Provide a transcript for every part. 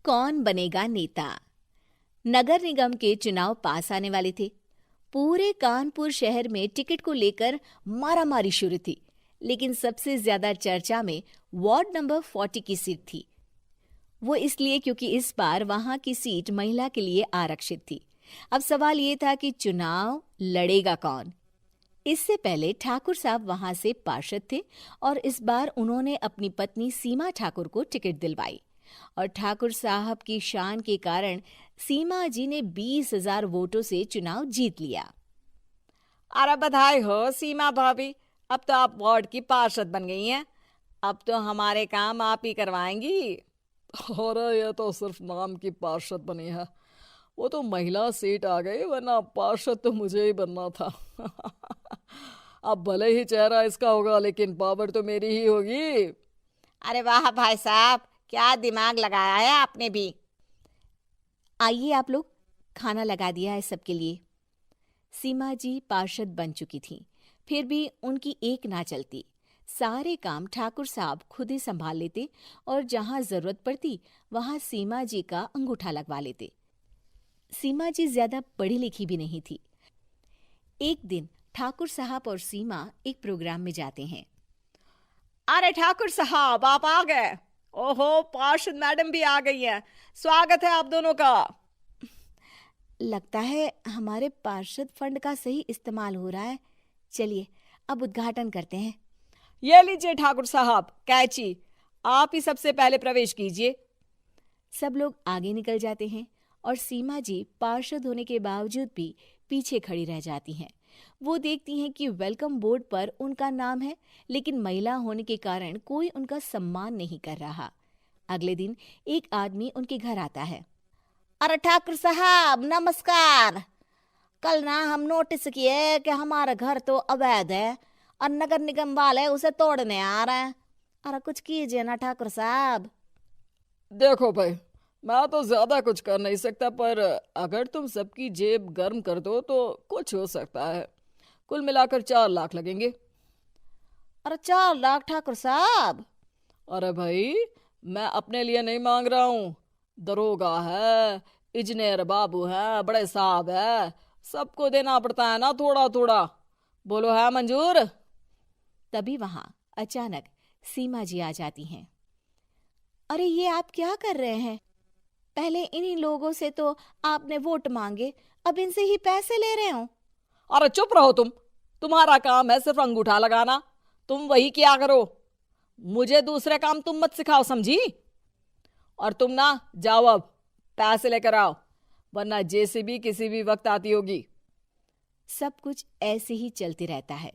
कौन बनेगा नेता। नगर निगम के चुनाव पास आने वाले थे। पूरे कानपुर शहर में टिकट को लेकर मारामारी शुरू थी, लेकिन सबसे ज्यादा चर्चा में वार्ड नंबर 40 की सीट थी। वो इसलिए क्योंकि इस बार वहां की सीट महिला के लिए आरक्षित थी। अब सवाल ये था कि चुनाव लड़ेगा कौन। इससे पहले ठाकुर साहब वहां से पार्षद थे और इस बार उन्होंने अपनी पत्नी सीमा ठाकुर को टिकट दिलवाई और ठाकुर साहब की शान के कारण सीमा जी ने 20,000 वोटों से चुनाव जीत लिया। अरे बधाई हो सीमा भाभी, अब तो आप वार्ड की पार्षद बन गई हैं। अब तो हमारे काम आप ही करवाएंगी। अरे ये तो सिर्फ नाम की पार्षद बनी है, वो तो महिला सीट आ गई, वरना पार्षद तो मुझे ही बनना था। अब भले ही चेहरा इसका होगा, लेकिन पावर तो मेरी ही होगी। अरे वाह भाई साहब, क्या दिमाग लगाया है आपने भी। आइए आप लोग, खाना लगा दिया है सबके लिए। सीमा जी पार्षद बन चुकी थीं, फिर भी उनकी एक ना चलती। सारे काम ठाकुर साहब खुद ही संभाल लेते और जहां जरूरत पड़ती वहां सीमा जी का अंगूठा लगवा लेते। सीमा जी ज्यादा पढ़ी लिखी भी नहीं थी। एक दिन ठाकुर साहब और सीमा एक प्रोग्राम में जाते हैं। अरे ठाकुर साहब, आप आ गए। ओहो, पार्षद मैडम भी आ गई हैं। स्वागत है आप दोनों का। लगता है हमारे पार्षद फंड का सही इस्तेमाल हो रहा है। चलिए अब उद्घाटन करते हैं। ये लीजिए ठाकुर साहब कैची, आप ही सबसे पहले प्रवेश कीजिए। सब लोग आगे निकल जाते हैं और सीमा जी पार्षद होने के बावजूद भी पीछे खड़ी रह जाती हैं। वो देखती हैं कि वेलकम बोर्ड पर उनका नाम है, लेकिन महिला होने के कारण कोई उनका सम्मान नहीं कर रहा। अगले दिन एक आदमी उनके घर आता है। अरे ठाकुर साहब नमस्कार। कल ना हम नोटिस किए कि हमारा घर तो अवैध है और नगर निगम वाले उसे तोड़ने आ रहे हैं। अरे कुछ कीजिए ना ठाकुर साहब। देखो भाई, मैं तो ज्यादा कुछ कर नहीं सकता, पर अगर तुम सबकी जेब गर्म कर दो तो कुछ हो सकता है। कुल मिलाकर 4 लाख लगेंगे। अरे 4 लाख ठाकुर साहब? अरे भाई, मैं अपने लिए नहीं मांग रहा हूँ। दरोगा है, इंजीनियर बाबू है, बड़े साहब है, सबको देना पड़ता है ना थोड़ा थोड़ा। बोलो है मंजूर? तभी वहां अचानक सीमा जी आ जाती हैं। अरे ये आप क्या कर रहे हैं? पहले इन्हीं लोगों से तो आपने वोट मांगे, अब इनसे ही पैसे ले रहे हो। अरे चुप रहो तुम, तुम्हारा काम है सिर्फ अंगूठा लगाना, तुम वही किया करो। मुझे दूसरे काम तुम मत सिखाओ, समझी? और तुम ना जाओ, अब पैसे लेकर आओ, वरना जेसीबी किसी भी वक्त आती होगी। सब कुछ ऐसे ही चलते रहता है।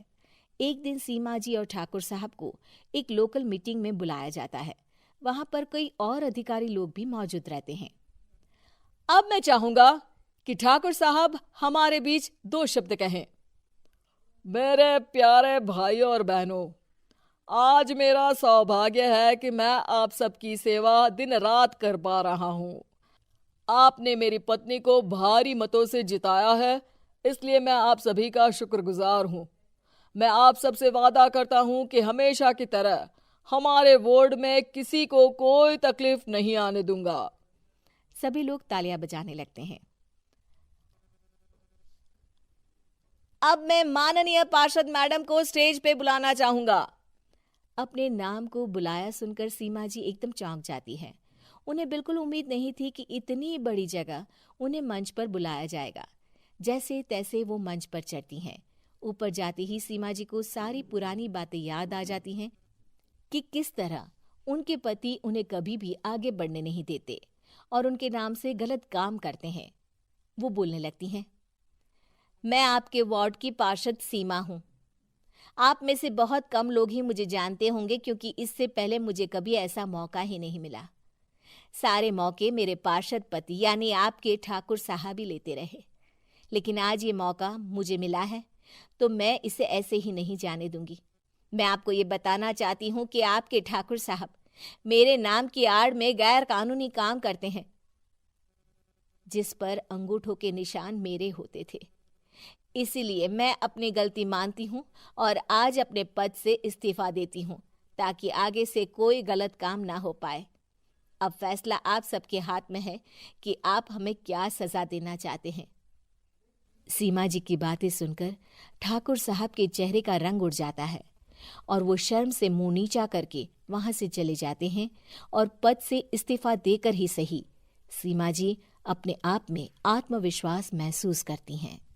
एक दिन सीमा जी और ठाकुर साहब को एक लोकल मीटिंग में बुलाया जाता है। वहां पर कई और अधिकारी लोग भी मौजूद रहते हैं। अब मैं चाहूंगा कि ठाकुर साहब हमारे बीच 2 शब्द कहें। मेरे प्यारे भाइयों और बहनों, आज मेरा सौभाग्य है कि मैं आप सबकी सेवा दिन रात कर पा रहा हूँ। आपने मेरी पत्नी को भारी मतों से जिताया है, इसलिए मैं आप सभी का शुक्रगुजार हूँ। मैं आप सबसे वादा करता हूँ कि हमेशा की तरह हमारे वार्ड में किसी को कोई तकलीफ नहीं आने दूंगा। सभी लोग तालियां बजाने लगते हैं। अब मैं माननीय पार्षद मैडम को स्टेज पे बुलाना चाहूंगा। अपने नाम को बुलाया सुनकर सीमा जी एकदम चौंक जाती हैं। उन्हें बिल्कुल उम्मीद नहीं थी कि इतनी बड़ी जगह उन्हें मंच पर बुलाया जाएगा। जैसे तैसे वो मंच पर चढ़ती हैं। ऊपर जाते ही सीमा जी को सारी पुरानी बातें याद आ जाती हैं कि किस तरह उनके पति उन्हें कभी भी आगे बढ़ने नहीं देते और उनके नाम से गलत काम करते हैं। वो बोलने लगती हैं। मैं आपके वार्ड की पार्षद सीमा हूँ। आप में से बहुत कम लोग ही मुझे जानते होंगे, क्योंकि इससे पहले मुझे कभी ऐसा मौका ही नहीं मिला। सारे मौके मेरे पार्षद पति यानी आपके ठाकुर साहब ही लेते रहे, लेकिन आज ये मौका मुझे मिला है तो मैं इसे ऐसे ही नहीं जाने दूंगी। मैं आपको ये बताना चाहती हूँ कि आपके ठाकुर साहब मेरे नाम की आड़ में गैर कानूनी काम करते हैं, जिस पर अंगूठों के निशान मेरे होते थे। इसीलिए मैं अपनी गलती मानती हूँ और आज अपने पद से इस्तीफा देती हूँ, ताकि आगे से कोई गलत काम ना हो पाए। अब फैसला आप सबके हाथ में है कि आप हमें क्या सजा देना चाहते हैं। सीमा जी की बातें सुनकर ठाकुर साहब के चेहरे का रंग उड़ जाता है और वो शर्म से मुंह नीचा करके वहां से चले जाते हैं और पद से इस्तीफा देकर ही सही सीमा जी अपने आप में आत्मविश्वास महसूस करती हैं।